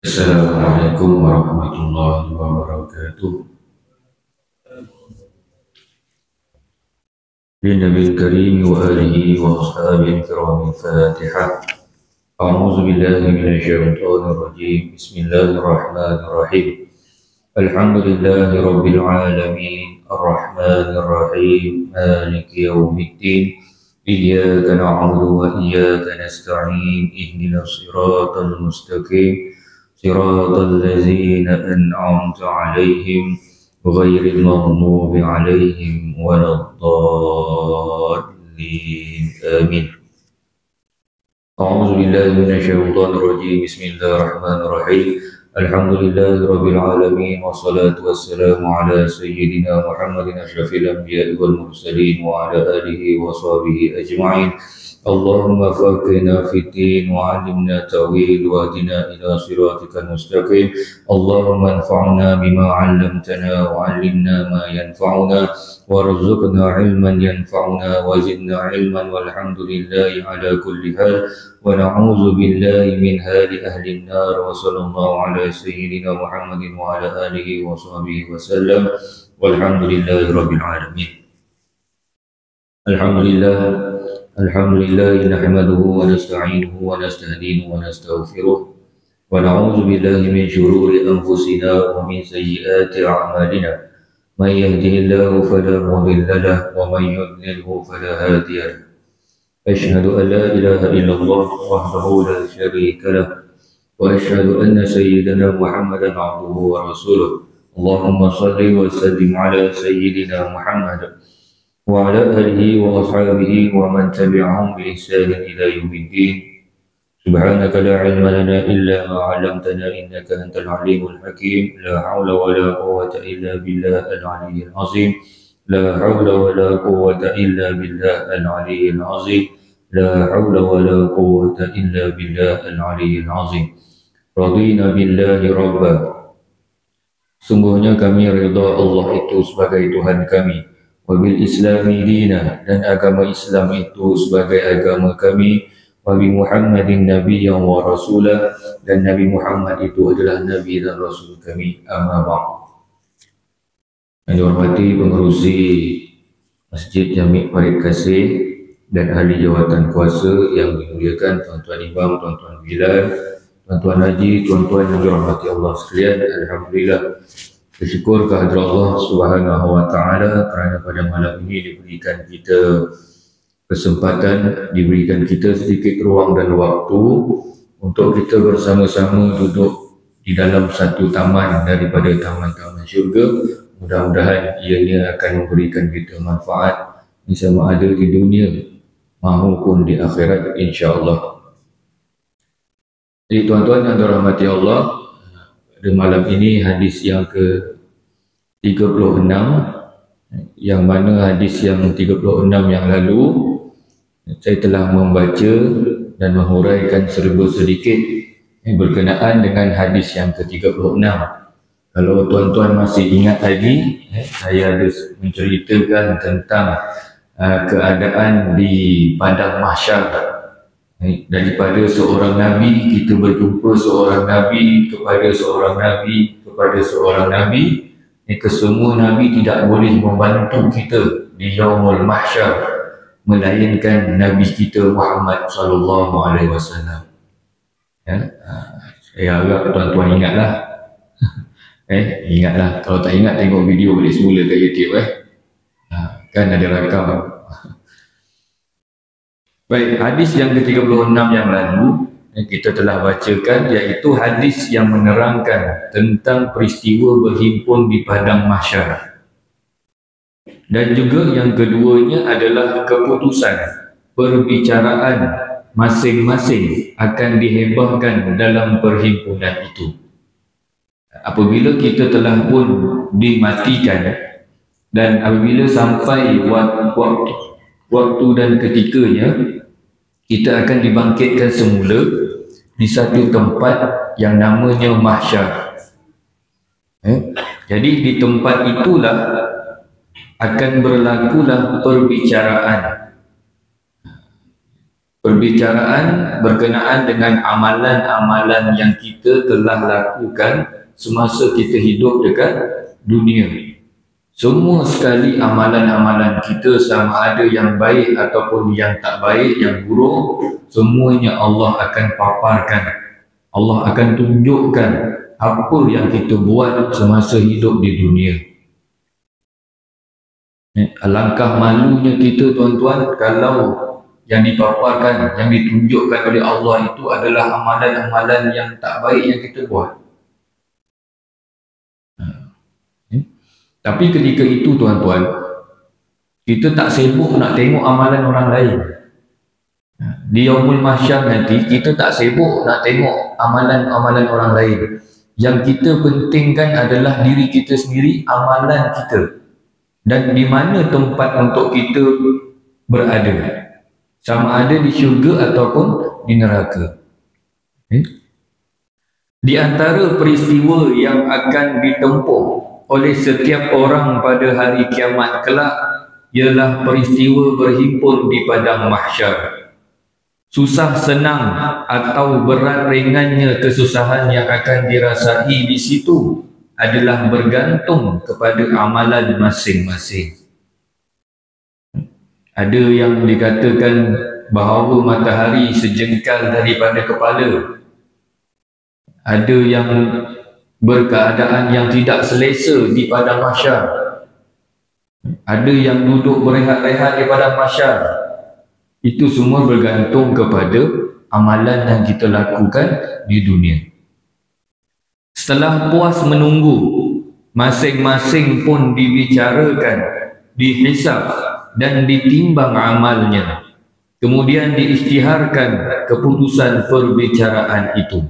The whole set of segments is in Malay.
Assalamualaikum warahmatullahi wabarakatuh. للنبي الكريم وآله وأصحابه الكرام الفاتحة. أعوذ بالله من الشيطان الرجيم. بسم الله الرحمن الرحيم. الحمد لله رب العالمين الرحمن الرحيم مالك يوم الدين إياك نعبد وإياك نستعين اهدنا الصراط المستقيم صراط الذين أنعمت عليهم غير المغضوب عليهم ولا الضالين آمين. أعوذ بالله من الشيطان الرجيم. بسم الله الرحمن الرحيم. الحمد لله رب العالمين والصلاة والسلام على سيدنا محمد أشرف الأنبياء والمرسلين وعلى آله وصحبه أجمعين. اللهم فقهنا في الدين وعلمنا التأويل واهدنا إلى صراطك المستقيم. اللهم انفعنا بما علمتنا وعلمنا ما ينفعنا وارزقنا علما ينفعنا وزدنا علما والحمد لله على كل حال ونعوذ بالله من حال أهل النار. وصلى الله على سيدنا محمد وعلى آله وصحبه وسلم والحمد لله رب العالمين. الحمد لله نحمده ونستعينه ونستهديه ونستغفره ونعوذ بالله من شرور أنفسنا ومن سيئات أعمالنا. من يهده الله فلا مضل له ومن يضلله فلا هادي له. أشهد أن لا إله إلا الله وحده لا شريك له وأشهد أن سيدنا محمدا عبده ورسوله. اللهم صل وسلم على سيدنا محمد وعلى آله وأصحابه ومن تبعهم بإحسان إلى يوم الدين. سبحانك لا علم لنا إلا ما علمتنا إنك أنت العليم الحكيم. لا حول ولا قوة إلا بالله العلي العظيم. لا حول ولا قوة إلا بالله العلي العظيم. لا حول ولا قوة إلا بالله العلي العظيم. رضينا بالله ربا. Sungguhnya kami ridha Allah itu sebagai Tuhan kami. Wabil islami dina, dan agama Islam itu sebagai agama kami. Wabi Muhammadin nabiyyan wa rasulah, dan Nabi Muhammad itu adalah Nabi dan Rasul kami. Amma ba'd. Yang dihormati pengerusi Masjid Jami' Farid Kasih dan ahli jawatan kuasa yang dimuliakan tuan-tuan imam, tuan-tuan bilal, tuan-tuan haji, tuan-tuan yang dirahmati Allah sekalian. Alhamdulillah, bersyukur kehadrat Allah Subhanahu wa taala kerana pada malam ini diberikan kita kesempatan, diberikan kita sedikit ruang dan waktu untuk kita bersama-sama duduk di dalam satu taman daripada taman-taman syurga. Mudah-mudahan ianya akan memberikan kita manfaat sama ada di dunia maupun di akhirat, insya-Allah. Jadi tuan-tuan yang dirahmati Allah, pada malam ini hadis yang ke-36, yang mana hadis yang 36 yang lalu saya telah membaca dan menghuraikan serba sedikit berkenaan dengan hadis yang ke-36. Kalau tuan-tuan masih ingat lagi, saya ada menceritakan tentang keadaan di padang mahsyar. Daripada seorang Nabi, kita berjumpa seorang Nabi kepada seorang Nabi kepada seorang Nabi. Kesemua Nabi tidak boleh membantu kita di Yaumul Mahsyar melainkan Nabi kita Muhammad sallallahu alaihi wasallam. Saya harap tuan-tuan ingatlah. Ingatlah. Kalau tak ingat, tengok video balik semula kat YouTube. Kan ada rakam. Baik, hadis yang ke-36 yang lalu kita telah bacakan, iaitu hadis yang menerangkan tentang peristiwa berhimpun di padang mahsyar. Dan juga yang keduanya adalah keputusan perbicaraan masing-masing akan dihebahkan dalam perhimpunan itu. Apabila kita telah pun dimatikan dan apabila sampai waktu dan ketikanya, kita akan dibangkitkan semula di satu tempat yang namanya mahsyar. Jadi di tempat itulah akan berlakulah perbicaraan perbicaraan berkenaan dengan amalan-amalan yang kita telah lakukan semasa kita hidup dekat dunia. Semua sekali amalan-amalan kita, sama ada yang baik ataupun yang tak baik, yang buruk, semuanya Allah akan paparkan. Allah akan tunjukkan apa yang kita buat semasa hidup di dunia. Alangkah malunya kita, tuan-tuan, kalau yang dipaparkan, yang ditunjukkan oleh Allah itu adalah amalan-amalan yang tak baik yang kita buat. Tapi ketika itu, tuan-tuan, kita tak sibuk nak tengok amalan orang lain. Di Yaumul Mahsyar nanti, kita tak sibuk nak tengok amalan-amalan orang lain. Yang kita pentingkan adalah diri kita sendiri, amalan kita. Dan di mana tempat untuk kita berada. Sama ada di syurga ataupun di neraka. Di antara peristiwa yang akan ditempuh oleh setiap orang pada hari kiamat kelak ialah peristiwa berhimpun di padang mahsyar. Susah senang atau berat ringannya kesusahan yang akan dirasai di situ adalah bergantung kepada amalan masing-masing. Ada yang dikatakan bahawa matahari sejengkal daripada kepala. Ada yang berkeadaan yang tidak selesa di padang mahsyar. Ada yang duduk berehat-rehat di padang mahsyar. Itu semua bergantung kepada amalan yang kita lakukan di dunia. Setelah puas menunggu, masing-masing pun dibicarakan, dihisab dan ditimbang amalnya. Kemudian diisytiharkan keputusan perbicaraan itu.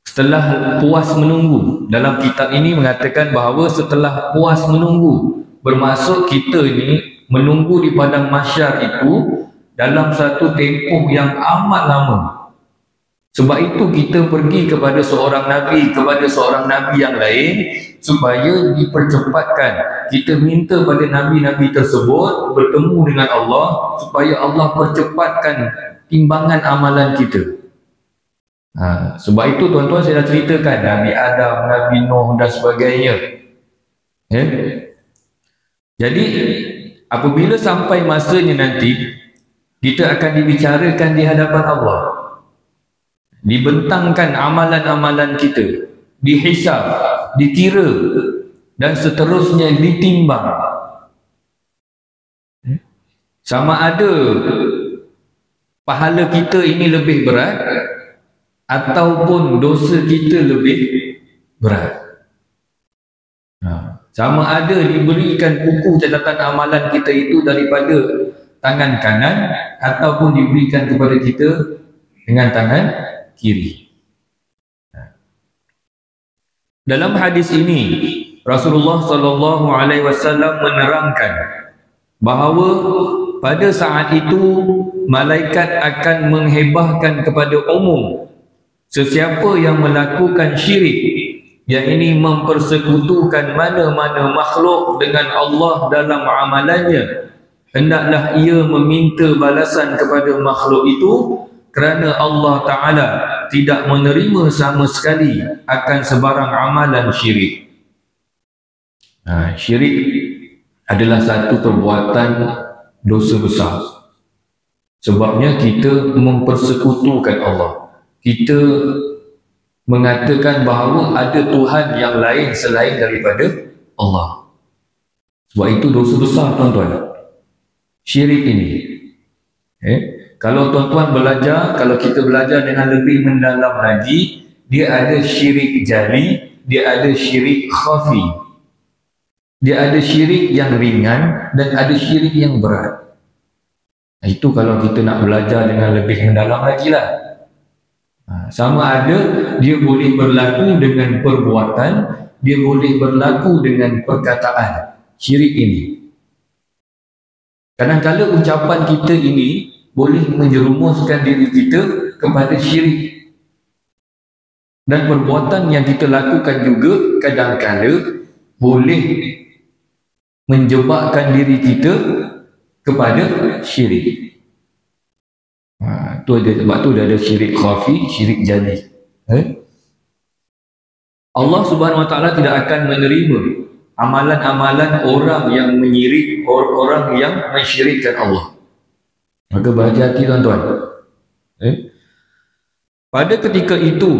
Setelah puas menunggu, dalam kitab ini mengatakan bahawa setelah puas menunggu, bermaksud kita ini menunggu di padang mahsyar itu dalam satu tempoh yang amat lama. Sebab itu kita pergi kepada seorang Nabi, kepada seorang Nabi yang lain supaya dipercepatkan. Kita minta pada Nabi-Nabi tersebut bertemu dengan Allah supaya Allah percepatkan timbangan amalan kita. Sebab itu, tuan-tuan, saya dah ceritakan Nabi Adam, Nabi Nuh dan sebagainya. Jadi apabila sampai masanya nanti, kita akan dibicarakan di hadapan Allah, dibentangkan amalan-amalan kita, dihisab, dikira dan seterusnya ditimbang. Sama ada pahala kita ini lebih berat ataupun dosa kita lebih berat. Sama ada diberikan buku catatan amalan kita itu daripada tangan kanan ataupun diberikan kepada kita dengan tangan kiri. Dalam hadis ini Rasulullah SAW menerangkan bahawa pada saat itu malaikat akan menghebahkan kepada umum sesiapa yang melakukan syirik, yang ini mempersekutukan mana-mana makhluk dengan Allah dalam amalannya, hendaklah ia meminta balasan kepada makhluk itu kerana Allah Ta'ala tidak menerima sama sekali akan sebarang amalan syirik. Syirik adalah satu perbuatan dosa besar. Sebabnya kita mempersekutukan Allah. Kita mengatakan bahawa ada Tuhan yang lain selain daripada Allah. Sebab itu dosa besar, tuan-tuan, syirik ini. Kalau tuan-tuan belajar, kalau kita belajar dengan lebih mendalam lagi, dia ada syirik jali, dia ada syirik khafi, dia ada syirik yang ringan dan ada syirik yang berat. Itu kalau kita nak belajar dengan lebih mendalam lagi lah. Sama ada dia boleh berlaku dengan perbuatan, dia boleh berlaku dengan perkataan. Syirik ini, kadang-kadang ucapan kita ini boleh menjerumuskan diri kita kepada syirik, dan perbuatan yang kita lakukan juga kadang-kadang boleh menjebakkan diri kita kepada syirik. Tu ada, sebab tu dia ada syirik khafi, syirik jali. Allah Subhanahu Wa Taala tidak akan menerima amalan-amalan orang yang menyirik, orang yang mensyirikkan Allah. Maka berhati-hati tuan-tuan. Pada ketika itu,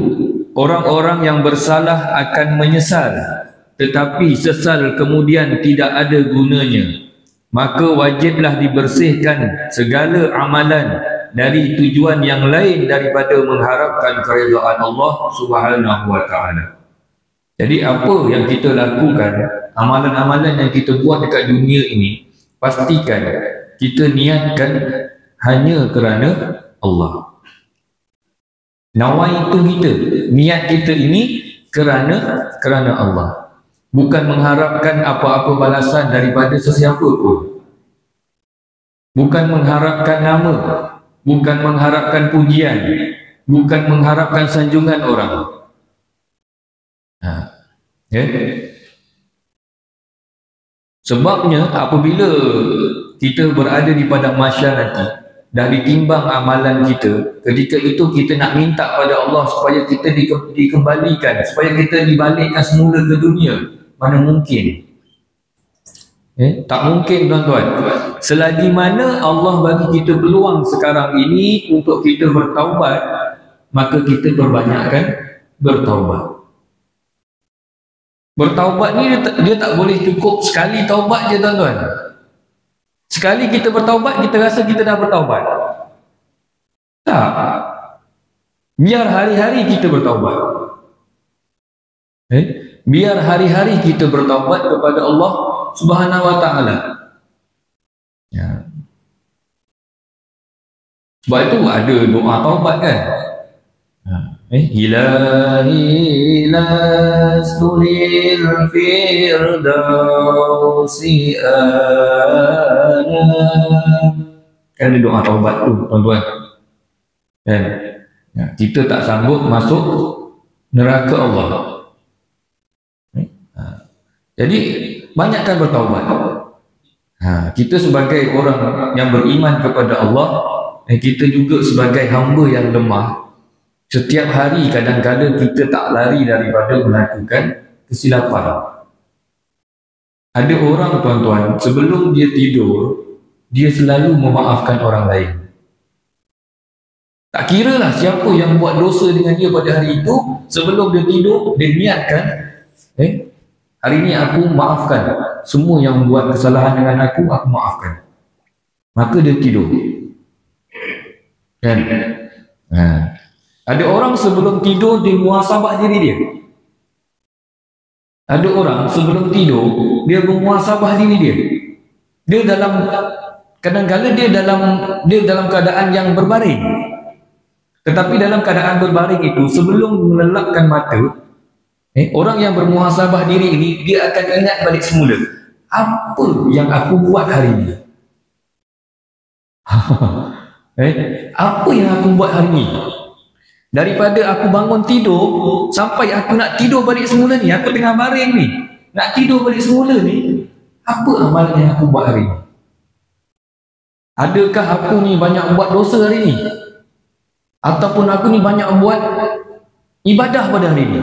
orang-orang yang bersalah akan menyesal, tetapi sesal kemudian tidak ada gunanya. Maka wajiblah dibersihkan segala amalan dari tujuan yang lain daripada mengharapkan keridaan Allah Subhanahu Wa Taala. Jadi apa yang kita lakukan, amalan-amalan yang kita buat dekat dunia ini, pastikan kita niatkan hanya kerana Allah. Nawaitu kita, niat kita ini kerana Allah. Bukan mengharapkan apa-apa balasan daripada sesiapa pun. Bukan mengharapkan nama, bukan mengharapkan pujian, bukan mengharapkan sanjungan orang. Sebabnya apabila kita berada di padang mahsyar nanti, dah ditimbang amalan kita, ketika itu kita nak minta pada Allah supaya kita dikembalikan, supaya kita dibalikkan semula ke dunia. Mana mungkin? Tak mungkin tuan-tuan. Selagi mana Allah bagi kita peluang sekarang ini untuk kita bertaubat, maka kita perbanyakkan bertaubat. Bertaubat ni dia tak boleh cukup sekali taubat je tuan-tuan. Sekali kita bertaubat, kita rasa kita dah bertaubat. Tak. Biar hari-hari kita bertaubat. Biar hari-hari kita bertaubat kepada Allah Subhanahu Wa Taala. Sebab itu ada doa taubat kan. Ilahi lastunil firdausi ana. Kan ada doa taubat tu tuan-tuan. Kan? Kita tak sanggup masuk neraka Allah. Jadi banyakkan bertaubat. Kita sebagai orang yang beriman kepada Allah, kita juga sebagai hamba yang lemah, setiap hari kadang-kadang kita tak lari daripada melakukan kesilapan. Ada orang tuan-tuan, sebelum dia tidur, dia selalu memaafkan orang lain. Tak kira lah siapa yang buat dosa dengan dia pada hari itu, sebelum dia tidur, dia niatkan, hari ini aku maafkan semua yang buat kesalahan dengan aku maafkan. Maka dia tidur. Kan? Ada orang sebelum tidur dia muhasabah diri dia. Ada orang sebelum tidur dia memuhasabah diri dia. Dia dalam kadang-kadang dia dalam keadaan yang berbaring. Tetapi dalam keadaan berbaring itu, sebelum melelapkan mata, orang yang bermuhasabah diri ini, dia akan ingat balik semula, apa yang aku buat hari ini? Apa yang aku buat hari ini? Daripada aku bangun tidur sampai aku nak tidur balik semula ni, aku tengah baring ni, nak tidur balik semula ni, apa amalan yang aku buat hari ini? Adakah aku ni banyak buat dosa hari ini? Ataupun aku ni banyak buat ibadah pada hari ini?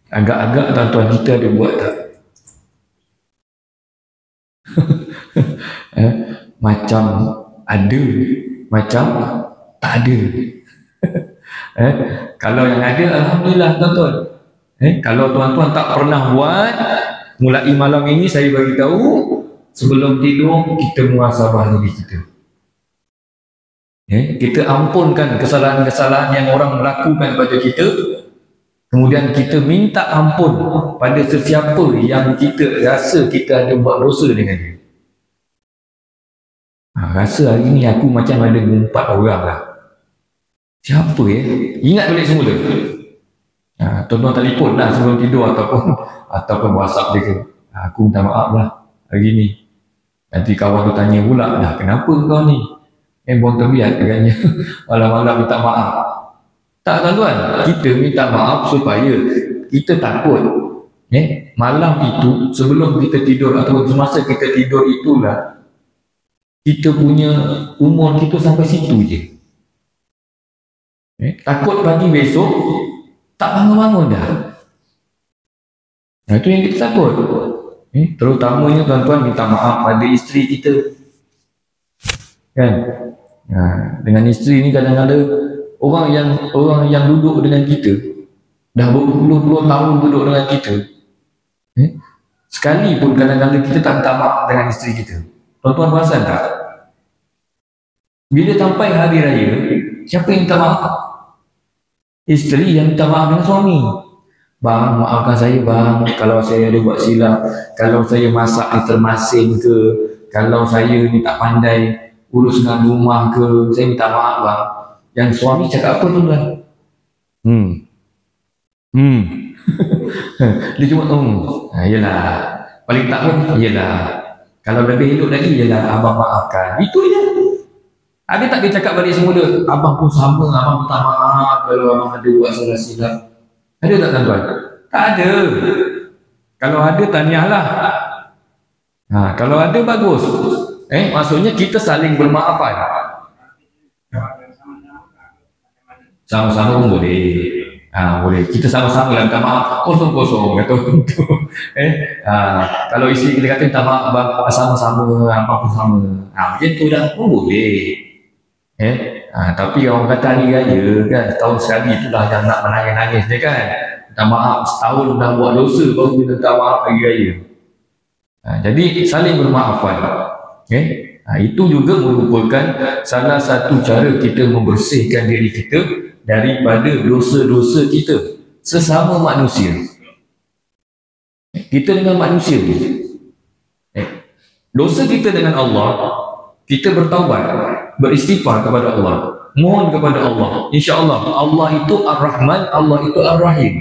Agak-agak tuan-tuan kita ada buat tak? Macam ada, macam tak ada. Kalau yang ada, alhamdulillah tuan-tuan. Kalau tuan-tuan tak pernah buat, mulai malam ini saya bagi tahu, sebelum tidur kita muhasabah diri kita. Kita ampunkan kesalahan-kesalahan yang orang lakukan pada kita. Kemudian kita minta ampun pada sesiapa yang kita rasa kita ada buat dosa dengan dia. Rasa hari ni aku macam ada 4 orang lah. Siapa ya? Ingat balik semula. Tuan-tuan telefon lah sebelum tidur ataupun WhatsApp dia ke. Aku minta maaf lah hari ni. Nanti kawan tu tanya pula, dah kenapa kau ni? Buang terbiat agaknya malam-malam minta maaf. Tak tuan-tuan, kita minta maaf supaya kita takut. Malam itu sebelum kita tidur ataupun semasa kita tidur itulah kita punya umur kita sampai situ je. Takut pagi besok tak bangun-bangun dah. Nah, itu yang kita takut. Terutamanya tuan-tuan minta maaf pada isteri kita. Kan? Dengan isteri ni kadang-kadang orang yang duduk dengan kita dah berpuluh-puluh tahun duduk dengan kita. Sekali pun kadang-kadang kita tak minta maaf dengan isteri kita. Tuan-tuan perasan tak? Bila sampai hari raya, siapa yang minta maaf? Isteri yang minta maaf dengan suami. Bang, maafkan saya bang, kalau saya ada buat silap, kalau saya masak ni termasin ke, kalau saya ni tak pandai urus dengan rumah ke, saya minta maaf bang. Yang suami cakap apa tuan-tuan? Dia cuma yelah, paling tak pun yelah, kalau lebih hidup lagi yelah abang maafkan. Itu je. Ada tak dia cakap balik semula, abang pun sama, abang minta maaf kalau abang ada buat salah silap? Ada tak tuan-tuan? Tak ada. Kalau ada, tahniahlah. Kalau ada, bagus. Maksudnya kita saling bermaafan. Sama-sama pun boleh. Boleh. Kita sama-sama lah minta maaf. Kosong-kosong kata tu. Kalau isteri kita kata minta maaf, abang sama-sama, abang pun sama. Macam tu dah pun boleh. Tapi orang kata hari raya kan, setahun sekali itulah yang nak menangis-nangis dia kan. Minta maaf setahun dah buat dosa baru minta maaf hari raya. Jadi saling bermaafan. Itu juga merupakan salah satu cara kita membersihkan diri kita daripada dosa-dosa kita sesama manusia. Kita dengan manusia dosa kita dengan Allah, kita bertaubat, beristighfar kepada Allah, mohon kepada Allah. InsyaAllah Allah itu Ar-Rahman, Allah itu Ar-Rahim.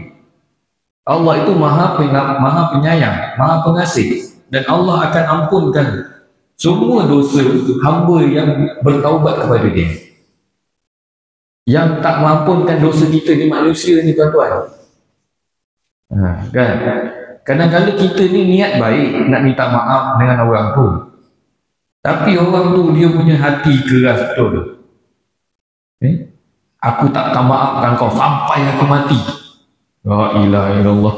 Allah itu maha penyayang, maha pengasih, dan Allah akan ampunkan semua dosa hamba yang bertaubat kepada dia. Yang tak mampunkan dosa kita ni manusia ni tuan-tuan. Kan? Kadang-kadang kita ni niat baik nak minta maaf dengan orang tu, tapi orang tu dia punya hati keras betul. Aku tak akan maafkan kau sampai aku mati. La ilaha illallah.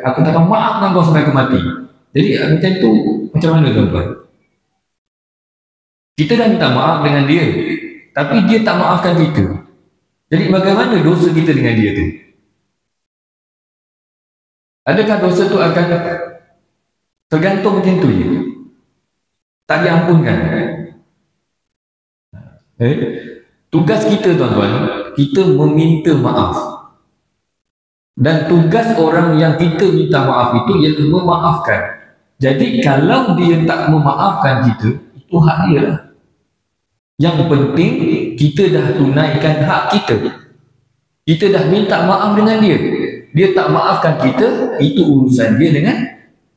Aku tak akan maafkan kau sampai aku mati. Jadi macam tu, macam mana tuan-tuan? Kita dah minta maaf dengan dia, tapi dia tak maafkan kita. Jadi bagaimana dosa kita dengan dia tu? Adakah dosa tu akan tergantung macam tu je? Tak diampunkan. Tugas kita tuan-tuan, kita meminta maaf. Dan tugas orang yang kita minta maaf itu ialah memaafkan. Jadi kalau dia tak memaafkan kita, itu hak dia lah. Yang penting kita dah tunaikan hak kita. Kita dah minta maaf dengan dia, dia tak maafkan kita, itu urusan dia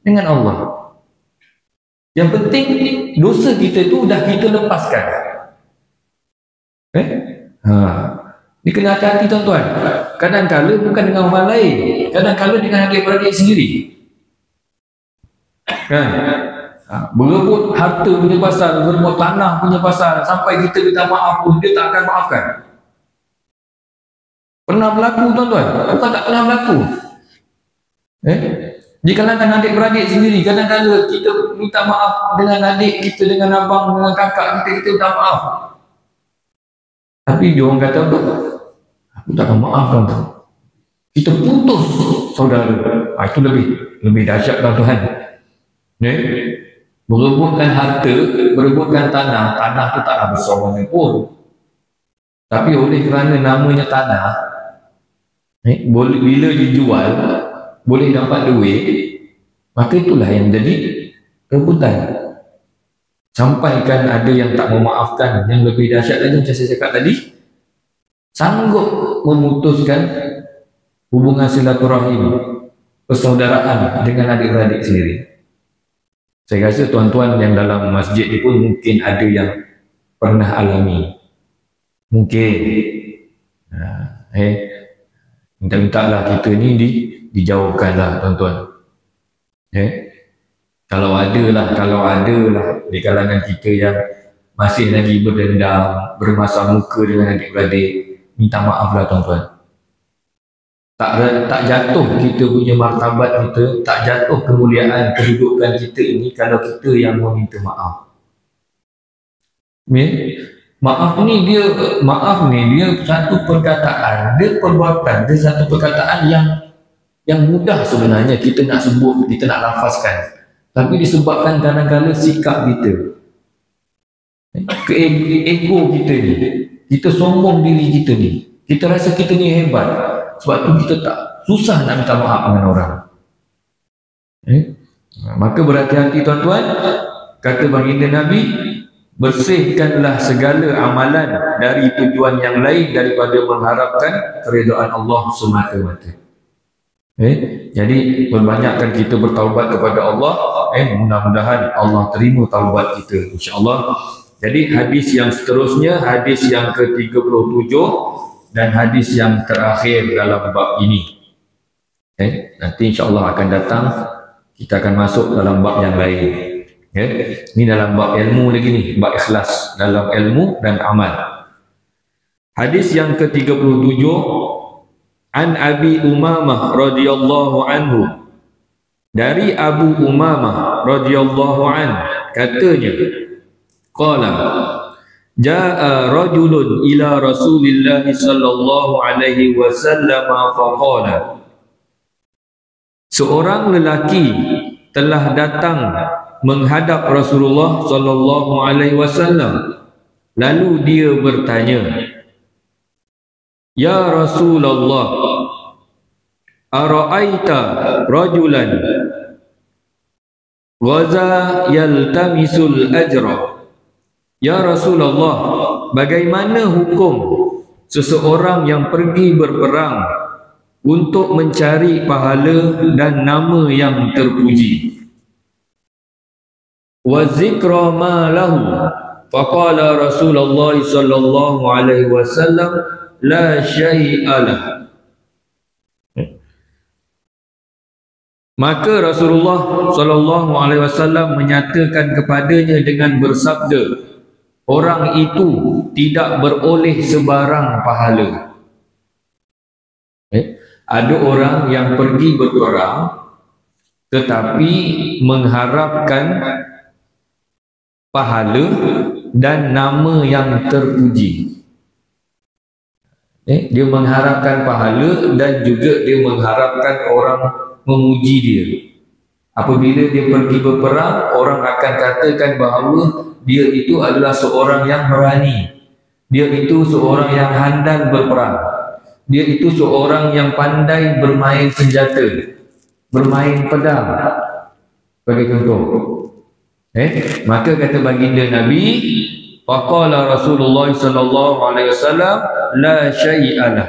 dengan Allah. Yang penting dosa kita tu dah kita lepaskan. Ni kena hati-hati tuan-tuan. Kadang-kadang bukan dengan orang lain, kadang-kadang dengan adik-beradik sendiri. Kan? Berebut harta punya pasal, berebut tanah punya pasal, sampai kita minta maaf pun dia tak akan maafkan. Pernah berlaku tuan-tuan? Bukan tak pernah berlaku. Di kalangan adik-beradik sendiri, kadang-kadang kita minta maaf dengan adik kita, dengan abang, dengan kakak kita, kita minta maaf. Tapi dia orang kata apa? Aku tak akan maafkan tu. Kita putus saudara. Itu lebih dahsyat tuan-tuan. Berebutkan harta, berebutkan tanah, tanah tu taklah besar mana pun. Tapi oleh kerana namanya tanah, bila dijual boleh dapat duit, maka itulah yang jadi rebutan. Sampaikan ada yang tak memaafkan. Yang lebih dahsyat lagi macam saya cakap tadi, sanggup memutuskan hubungan silaturahim, persaudaraan dengan adik-beradik sendiri. Saya rasa tuan-tuan yang dalam masjid ni pun mungkin ada yang pernah alami. Mungkin minta-minta lah kita ni dijauhkan lah tuan-tuan. Kalau ada lah di kalangan kita yang masih lagi berdendam, bermasam muka dengan adik-beradik, minta maaf lah tuan-tuan. Tak jatuh kita punya martabat kita, tak jatuh kemuliaan kehidupan kita ini kalau kita yang meminta maaf. Maaf ni dia satu perkataan, dia perbuatan, dia satu perkataan yang mudah sebenarnya kita nak sebut, kita nak lafazkan. Tapi disebabkan kadang-kadang sikap kita, ego kita ni, kita sombong diri kita ni, kita rasa kita ni hebat. Sebab tu kita tak susah nak minta maaf dengan orang. Maka berhati-hati tuan-tuan, kata baginda Nabi, bersihkanlah segala amalan dari tujuan yang lain daripada mengharapkan keridaan Allah semata-mata. Jadi perbanyakkan kita bertaubat kepada Allah. Mudah-mudahan Allah terima taubat kita, insya-Allah. Jadi hadis yang seterusnya, hadis yang ke-37 dan hadis yang terakhir dalam bab ini. Nanti insya-Allah akan datang, kita akan masuk dalam bab yang lain. Ini dalam bab ilmu lagi ni, bab ikhlas dalam ilmu dan amal. Hadis yang ke-37, an Abi Umamah radhiyallahu anhu, dari Abu Umamah radhiyallahu anhu katanya, qala jaa rajulun ila Rasulillah sallallahu alaihi wasallam faqala, seorang lelaki telah datang menghadap Rasulullah sallallahu alaihi wasallam, lalu dia bertanya, ya Rasulullah, ara'aita rajulan ghaza yaltamisul ajra. Ya Rasulullah, bagaimana hukum seseorang yang pergi berperang untuk mencari pahala dan nama yang terpuji? Wa zikra ma lahu. Faqala Rasulullah sallallahu alaihi wasallam, la syai'a lah. Maka Rasulullah sallallahu alaihi wasallam menyatakan kepadanya dengan bersabda, orang itu tidak beroleh sebarang pahala. Ada orang yang pergi berperang tetapi mengharapkan pahala dan nama yang terpuji. Dia mengharapkan pahala dan juga dia mengharapkan orang memuji dia. Apabila dia pergi berperang, orang akan katakan bahawa dia itu adalah seorang yang berani, dia itu seorang yang handal berperang, dia itu seorang yang pandai bermain senjata, bermain pedang, bagi contoh. Maka kata baginda Nabi, faqala Rasulullah sallallahu alaihi wasallam, la syai'a lah.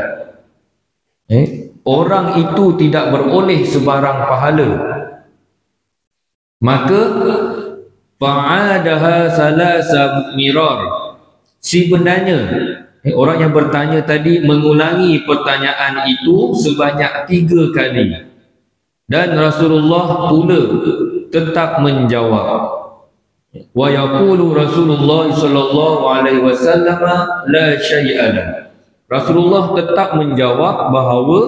Orang itu tidak beroleh sebarang pahala. Maka fa'adaha salasa mirar. Sebenarnya orang yang bertanya tadi mengulangi pertanyaan itu sebanyak 3 kali. Dan Rasulullah pula tetap menjawab. Wa yaqulu Rasulullah sallallahu alaihi wasallam, la syai'a lah. Rasulullah tetap menjawab bahawa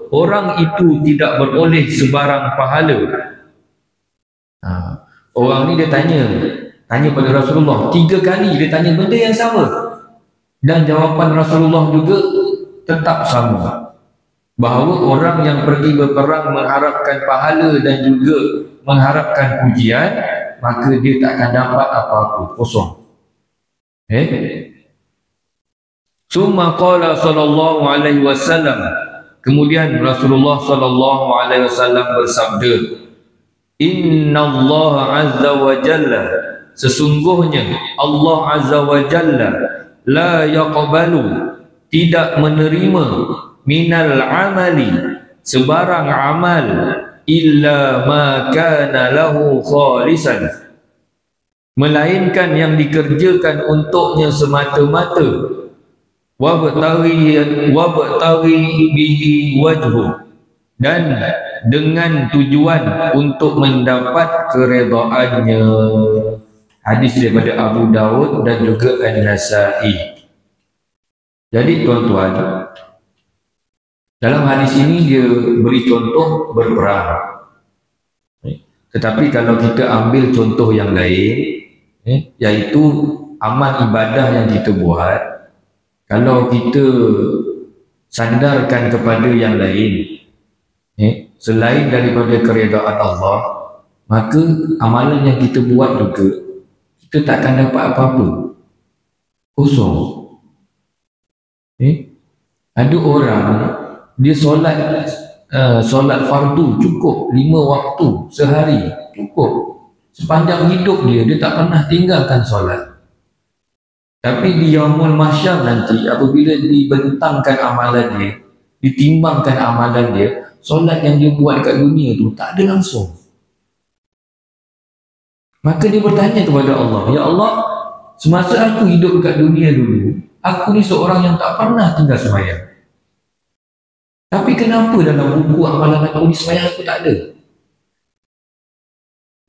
orang itu tidak beroleh sebarang pahala. Orang ni dia tanya pada Rasulullah 3 kali, dia tanya benda yang sama, dan jawapan Rasulullah juga tetap sama, bahawa orang yang pergi berperang mengharapkan pahala dan juga mengharapkan pujian, maka dia tak akan dapat apa-apa, kosong. Summa qala sallallahu alaihi wasallam, kemudian Rasulullah sallallahu alaihi wasallam bersabda, innallaha azza wa jalla, sesungguhnya Allah azza wa jalla, la yaqbalu, tidak menerima, minal amali, sebarang amal, illa ma kana lahu khalisan, melainkan yang dikerjakan untuknya semata-mata, wabtaghi bihi wajhu, dan dengan tujuan untuk mendapat keredaannya. Hadis daripada Abu Dawud dan juga An-Nasa'i. Jadi tuan-tuan, dalam hadis ini dia beri contoh berperang. Tetapi kalau kita ambil contoh yang lain, iaitu amal ibadah yang kita buat, kalau kita sandarkan kepada yang lain, selain daripada keredaan Allah, maka amalan yang kita buat juga, kita takkan dapat apa-apa. Kosong. Ada orang dia solat fardu cukup 5 waktu sehari, cukup. Sepanjang hidup dia tak pernah tinggalkan solat. Tapi di yaumul mahsyar nanti, apabila dibentangkan amalan dia, ditimbangkan amalan dia, solat yang dia buat kat dunia tu tak ada langsung. Maka dia bertanya kepada Allah, ya Allah, semasa aku hidup kat dunia dulu, aku ni seorang yang tak pernah tinggal sembahyang. Tapi kenapa dalam buku amalan aku ni sembahyang aku tak ada?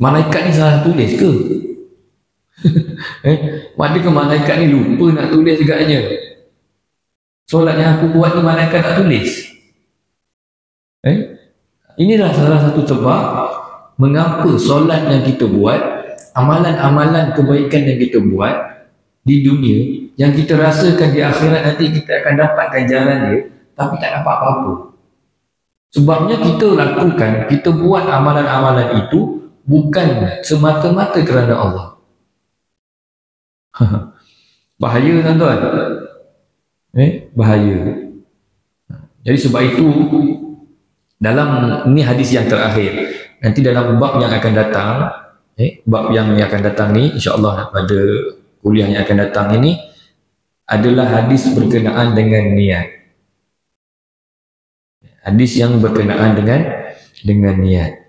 Malaikat ni salah tulis ke? Adakah malaikat ni lupa nak tulis agaknya? Solat yang aku buat ni malaikat tak tulis? Inilah salah satu sebab mengapa solat yang kita buat, amalan-amalan kebaikan yang kita buat di dunia, yang kita rasakan di akhirat nanti kita akan dapatkan jalan dia, tapi tak dapat apa-apa. Sebabnya kita lakukan, kita buat amalan-amalan itu bukan semata-mata kerana Allah. Bahaya tuan-tuan. Bahaya. Jadi sebab itu, dalam ini hadis yang terakhir, nanti dalam bab yang akan datang, bab yang akan datang ni, insyaAllah pada kuliah yang akan datang ini adalah hadis berkenaan dengan niat. Hadis yang berkenaan dengan niat.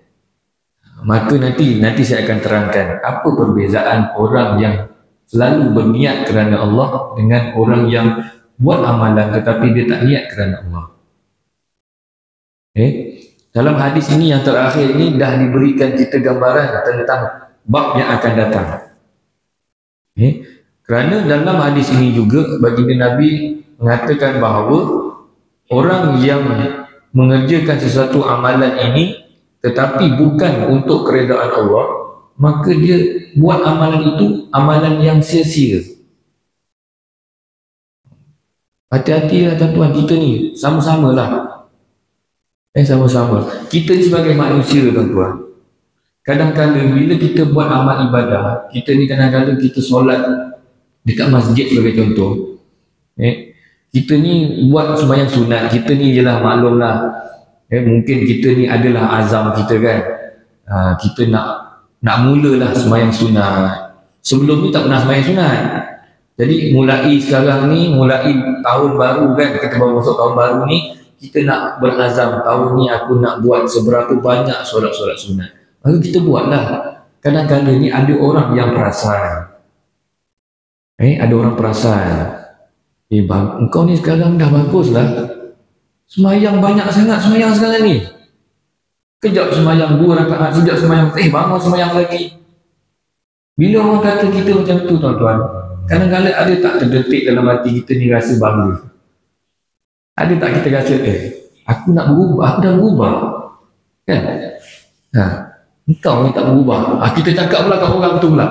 Maka nanti saya akan terangkan apa perbezaan orang yang selalu berniat kerana Allah dengan orang yang buat amalan tetapi dia tak niat kerana Allah. Dalam hadis ini yang terakhir ini dah diberikan kita gambaran tentang bab yang akan datang. Kerana dalam hadis ini juga baginda Nabi mengatakan bahawa orang yang mengerjakan sesuatu amalan ini tetapi bukan untuk keredaan Allah, maka dia buat amalan itu amalan yang sia-sia. Hati-hatilah tuan-tuan, kita ni sama-sama lah. Sama-sama. Kita ni sebagai manusia tuan-tuan, kadang-kadang bila kita buat amal ibadah, kita ni kadang-kadang kita solat dekat masjid sebagai contoh, kita ni buat sembahyang sunat, kita ni jelah maklum lah, mungkin kita ni adalah azam kita kan, kita nak mulalah sembahyang sunat. Sebelum ni tak pernah sembahyang sunat. Jadi mulai sekarang ni, mulai tahun baru kan, kita baru masuk tahun baru ni, kita nak berazam tahun ni aku nak buat seberapa banyak solat-solat sunat. Maka kita buatlah. Kadang-kadang ni ada orang yang perasan. Ada orang perasan. Bang, engkau ni sekarang dah baguslah. Semayang banyak sangat semayang sekarang ni. Kejap semayang 2 rakaat, sekejap semayang, bangun semayang lagi. Bila orang kata kita macam tu tuan-tuan, kadang-kadang ada tak terdetik dalam hati kita ni rasa bangga? Ada tak kita rasa, aku nak berubah, aku dah berubah. Kan? Engkau ni tak berubah. Kita cakap pula kat orang tu pula.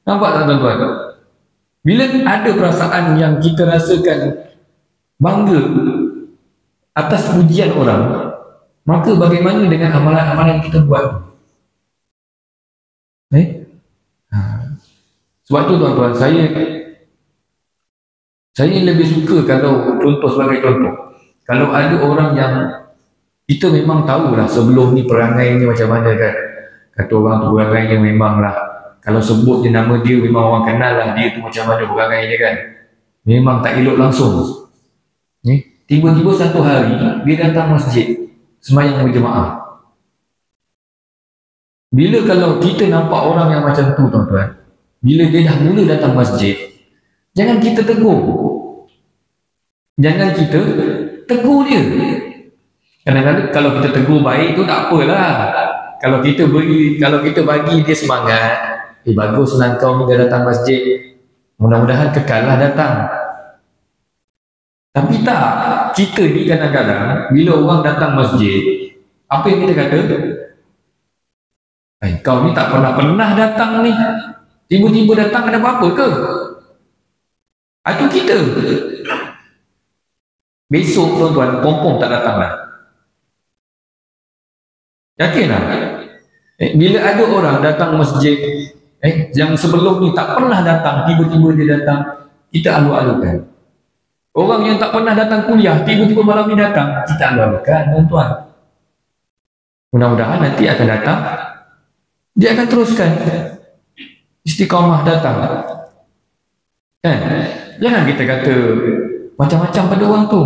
Nampak tak tuan-tuan? Bila ada perasaan yang kita rasakan bangga atas pujian orang, maka bagaimana dengan amalan-amalan yang kita buat? Sebab tu tuan-tuan, saya lebih suka kalau contoh sebagai contoh, kalau ada orang yang kita memang tahulah sebelum ni perangainya macam mana kan. Kata orang tu perangainya memanglah, kalau sebut je nama dia memang orang kenal lah dia tu macam mana perangainya kan. Memang tak elok langsung. Tiba-tiba satu hari dia datang masjid sembahyang berjemaah. Bila kalau kita nampak orang yang macam tu tuan-tuan, bila dia dah mula datang masjid, jangan kita tegur. Jangan kita tegur dia. Kadang-kadang kalau kita tegur baik tu tak apalah. Kalau kita bagi dia semangat, baguslah kau ni dah datang masjid, mudah-mudahan kekallah datang. Tapi tak, kita ni kadang-kadang bila orang datang masjid, apa yang kita kata? Kau ni tak pernah datang ni, tiba-tiba datang ada apa-apa ke? Itu kita. Besok tuan-tuan, kompong tak datang dah. Yakin tak? Bila ada orang datang masjid, yang sebelum ni tak pernah datang, tiba-tiba dia datang, kita alu-alukan. Orang yang tak pernah datang kuliah, tiba-tiba malam ni datang, kita alu-alukan, tuan-tuan. Mudah-mudahan nanti akan datang, dia akan teruskan istiqamah datang. Kan? Jangan kita kata macam-macam pada orang tu.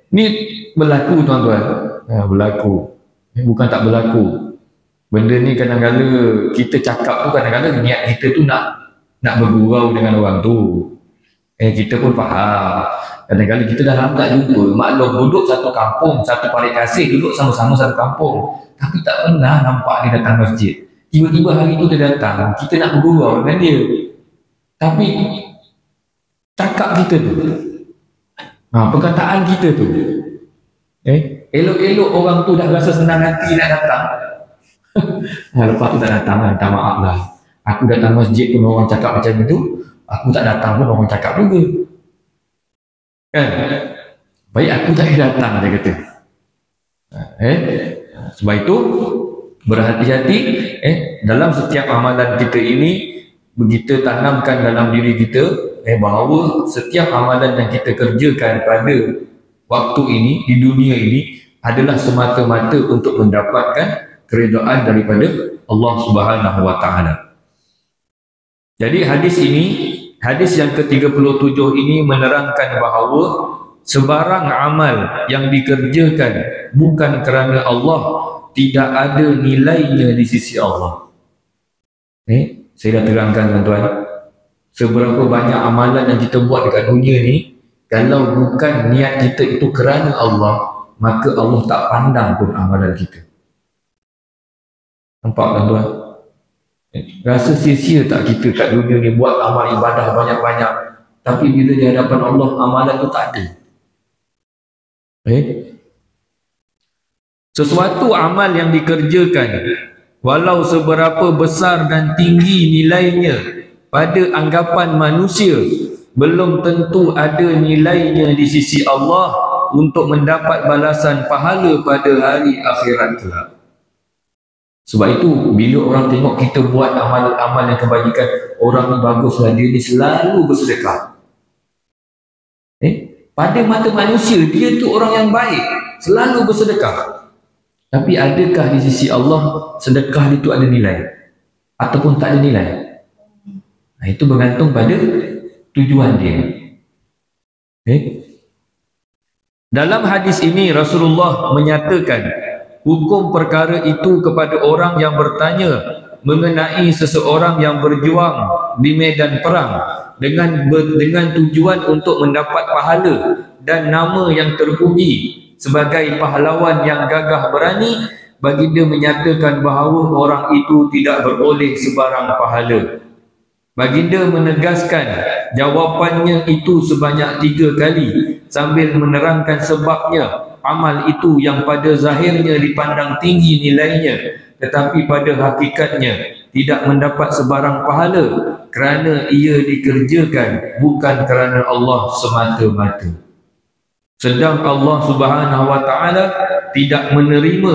Ni berlaku, tuan-tuan. Berlaku. Bukan tak berlaku. Benda ni kadang-kadang kita cakap tu, kadang-kadang niat kita tu nak bergurau dengan orang tu. Kita pun faham. Kadang-kadang kita dah lama tak jumpa. Maklum, duduk satu kampung, satu parit kasih, duduk sama-sama satu kampung. Tapi tak pernah nampak dia datang masjid. Tiba-tiba hari tu dia datang, kita nak bergurau dengan dia. Tapi cakap kita tu, perkataan kita tu, elok-elok orang tu dah rasa senang hati nak datang. Lepas tu tak datang lah, minta maaf lah. Aku datang masjid pun orang cakap macam itu, aku tak datang pun orang cakap juga. Baik aku tak datang, dia kata. Sebab itu berhati-hati dalam setiap amalan kita ini, begitu tanamkan dalam diri kita bahawa setiap amalan yang kita kerjakan pada waktu ini, di dunia ini, adalah semata-mata untuk mendapatkan keredaan daripada Allah Subhanahu wa Ta'ala. Jadi hadis yang ke-37 ini menerangkan bahawa sebarang amal yang dikerjakan bukan kerana Allah, tidak ada nilainya di sisi Allah. Saya dah terangkan, tuan-tuan, seberapa banyak amalan yang kita buat dekat dunia ni, kalau bukan niat kita itu kerana Allah, maka Allah tak pandang pun amalan kita. Nampak, tuan-tuan? Rasa sia-sia tak kita kat dunia ni buat amal ibadah banyak-banyak, tapi bila di hadapan Allah amalan tu tak ada. Sesuatu amal yang dikerjakan, walau seberapa besar dan tinggi nilainya pada anggapan manusia, belum tentu ada nilainya di sisi Allah untuk mendapat balasan pahala pada hari akhirat kelak. Sebab itu bila orang tengok kita buat amal-amal yang kebajikan, orang ni baguslah, dia ni selalu bersedekah. Pada mata manusia dia tu orang yang baik, selalu bersedekah. Tapi adakah di sisi Allah sedekah itu ada nilai ataupun tak ada nilai? Itu bergantung pada tujuan dia. Dalam hadis ini Rasulullah menyatakan hukum perkara itu kepada orang yang bertanya mengenai seseorang yang berjuang di medan perang dengan tujuan untuk mendapat pahala dan nama yang terpuji sebagai pahlawan yang gagah berani. Baginda menyatakan bahawa orang itu tidak beroleh sebarang pahala. Baginda menegaskan jawapannya itu sebanyak 3 kali sambil menerangkan sebabnya amal itu yang pada zahirnya dipandang tinggi nilainya, tetapi pada hakikatnya tidak mendapat sebarang pahala kerana ia dikerjakan bukan kerana Allah semata-mata. Sedang Allah Subhanahu wa Ta'ala tidak menerima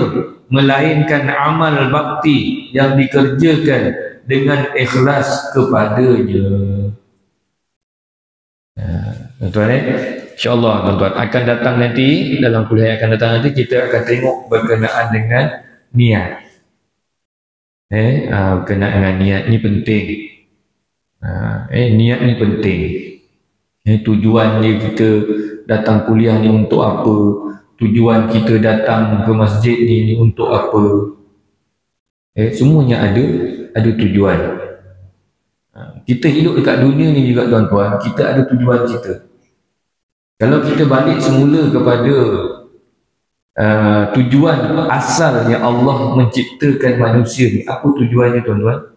melainkan amal bakti yang dikerjakan dengan ikhlas kepadanya. Tuan-tuan, insya-Allah tuan-tuan akan datang nanti, dalam kuliah yang akan datang nanti kita akan tengok berkenaan dengan niat. Berkenaan dengan niat ni penting. Niat ni penting. Tujuan dia kita datang kuliah ni untuk apa? Tujuan kita datang ke masjid ni untuk apa? Semuanya ada tujuan. Kita hidup dekat dunia ni juga, tuan-tuan, kita ada tujuan kita. Kalau kita balik semula kepada tujuan asalnya Allah menciptakan manusia ni, apa tujuannya tuan-tuan?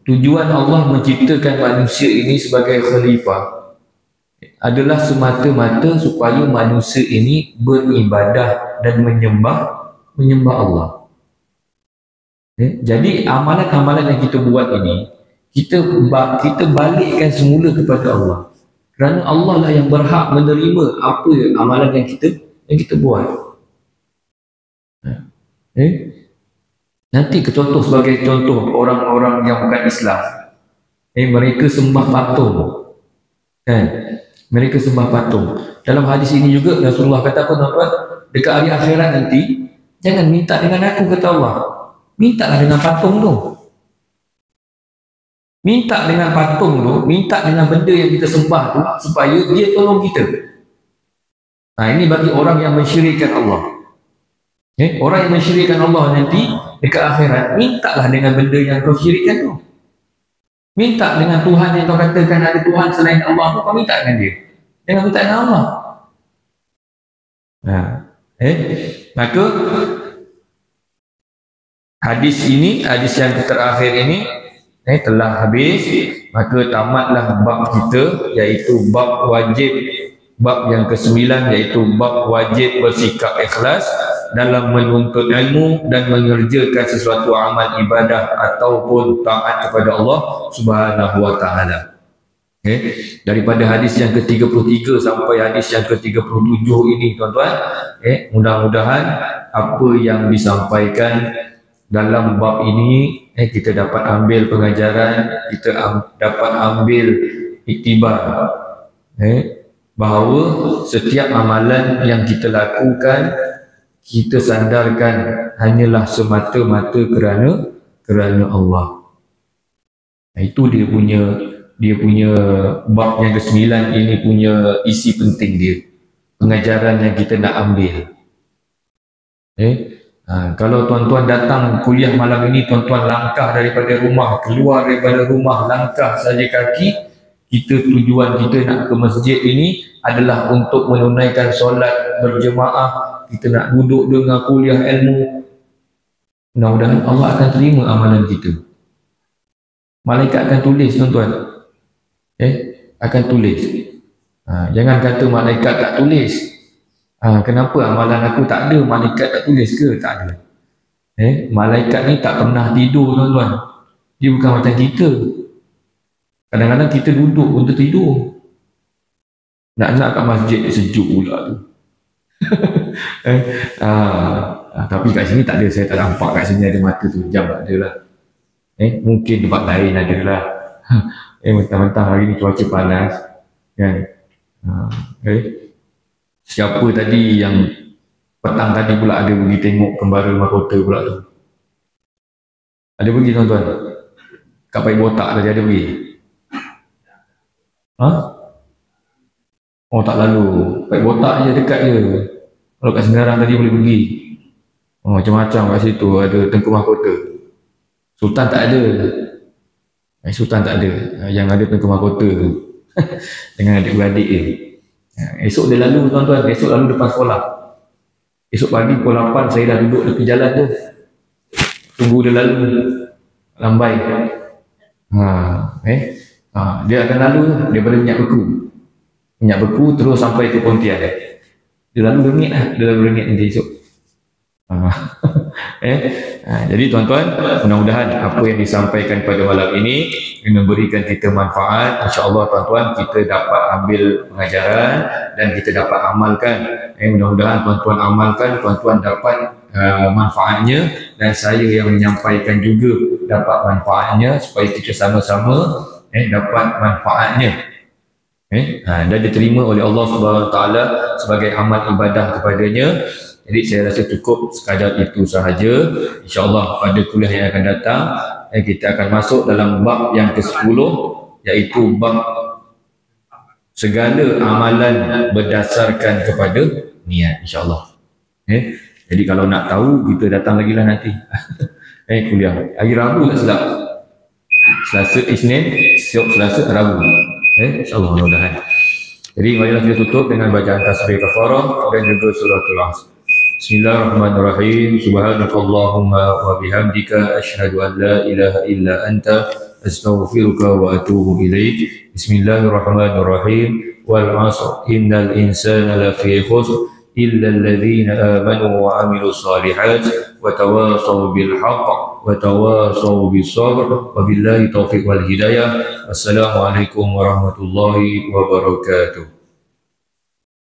Tujuan Allah menciptakan manusia ini sebagai khalifah adalah semata-mata supaya manusia ini beribadah dan menyembah Allah. Jadi amalan-amalan yang kita buat ini, kita balikkan semula kepada Allah. Kerana Allah lah yang berhak menerima apa amalan yang kita buat. Nanti contoh sebagai contoh orang-orang yang bukan Islam. Mereka sembah patung. Mereka sembah patung. Dalam hadis ini juga Rasulullah kata apa tuan-tuan? Dekat hari akhirat nanti, jangan minta dengan aku, kata Allah. Mintalah dengan patung tu. Minta dengan patung tu, minta dengan benda yang kita sembah tu supaya dia tolong kita. Ini bagi orang yang mensyirikkan Allah. Orang yang mensyirikkan Allah nanti dekat akhirat, mintalah dengan benda yang kau syirikkan tu. Minta dengan Tuhan yang kau katakan ada Tuhan selain Allah, kau minta dengan dia. Jangan minta dengan Allah. Maka hadis ini, hadis yang terakhir ini telah habis, maka tamatlah bab kita, iaitu bab wajib, bab yang ke-9, iaitu bab wajib bersikap ikhlas dalam menuntut ilmu dan mengerjakan sesuatu amal ibadah ataupun taat kepada Allah Subhanahu wa taala. Daripada hadis yang ke-33 sampai hadis yang ke-37 ini tuan-tuan, mudah-mudahan apa yang disampaikan dalam bab ini kita dapat ambil pengajaran, kita dapat ambil iktibar bahawa setiap amalan yang kita lakukan, kita sandarkan hanyalah semata-mata kerana Allah. Itu dia punya bab yang ke-9 ini punya isi penting dia, pengajaran yang kita nak ambil. Kalau tuan-tuan datang kuliah malam ini, tuan-tuan langkah daripada rumah, keluar daripada rumah, langkah saja kaki, tujuan kita nak ke masjid ini adalah untuk menunaikan solat berjemaah, kita nak duduk dengar kuliah ilmu. Mudah-mudahan Allah akan terima amalan kita. Malaikat akan tulis tuan-tuan. Akan tulis. Jangan kata malaikat tak tulis. Kenapa amalan aku tak ada, malaikat tak tulis ke? Tak ada. Malaikat ni tak pernah tidur tuan-tuan. Dia bukan macam kita. Kadang-kadang kita duduk untuk tidur. Nak kat masjid sejuk pula tu. Tapi kat sini tak ada, saya tak nampak kat sini ada mata tu, jam tak ada lah. Mungkin tempat lain ada lah. Mentang-mentang hari ni cuaca panas kan. Siapa tadi yang petang tadi pula ada pergi tengok kembara mahkota pula tu? Ada pergi tuan-tuan? Kat Paik Botak tadi ada pergi? Oh tak lalu, Paik Botak je, dekat je. Kalau kat Segarang tadi boleh pergi. Macam-macam kat situ ada Tengku Mahkota. Sultan tak ada. Sultan tak ada. Yang ada Tengku Mahkota tu. Dengan adik-beradik dia. Esok dia lalu tuan-tuan, esok lalu depan sekolah. Esok pagi pukul 8 saya dah duduk tepi jalan tu. Tunggu dia lalu. Lambai. Dia akan lalu daripada Minyak Beku. Minyak Beku terus sampai ke Pontianak. Dia lalu Rengit lah. Dia lalu Rengit nanti esok. Jadi tuan-tuan, mudah-mudahan apa yang disampaikan pada malam ini memberikan kita manfaat. InsyaAllah tuan-tuan, kita dapat ambil pengajaran dan kita dapat amalkan. Mudah-mudahan tuan-tuan amalkan, tuan-tuan dapat manfaatnya, dan saya yang menyampaikan juga dapat manfaatnya, supaya kita sama-sama dapat manfaatnya. Dan diterima oleh Allah Subhanahu Wa Taala sebagai amal ibadah kepadanya. Jadi saya rasa cukup sekadar itu sahaja. InsyaAllah pada kuliah yang akan datang kita akan masuk dalam bab yang ke-10, iaitu bab segala amalan berdasarkan kepada niat, insyaAllah. Jadi kalau nak tahu, kita datang lagi lah nanti. Kuliah hari Rabu tak silap, Selasa, Isnin, Selasa, Rabu. InsyaAllah mudah-mudahan. Jadi marilah kita tutup dengan bacaan tasbih kafarah dan juga suratul Asr. Bismillahirrahmanirrahim. Subhanakallahumma wa bihamdika asyhadu an la ilaha illa anta astaghfiruka wa atubu ilaik. Bismillahirrahmanirrahim. Wal 'asr innal insana lafi khusr illa alladhina amanu wa 'amilus shalihat wa tawasaw bil haqq wa tawasaw bis sabr. Wabillahi taufiq wal hidayah. Assalamualaikum warahmatullahi wabarakatuh.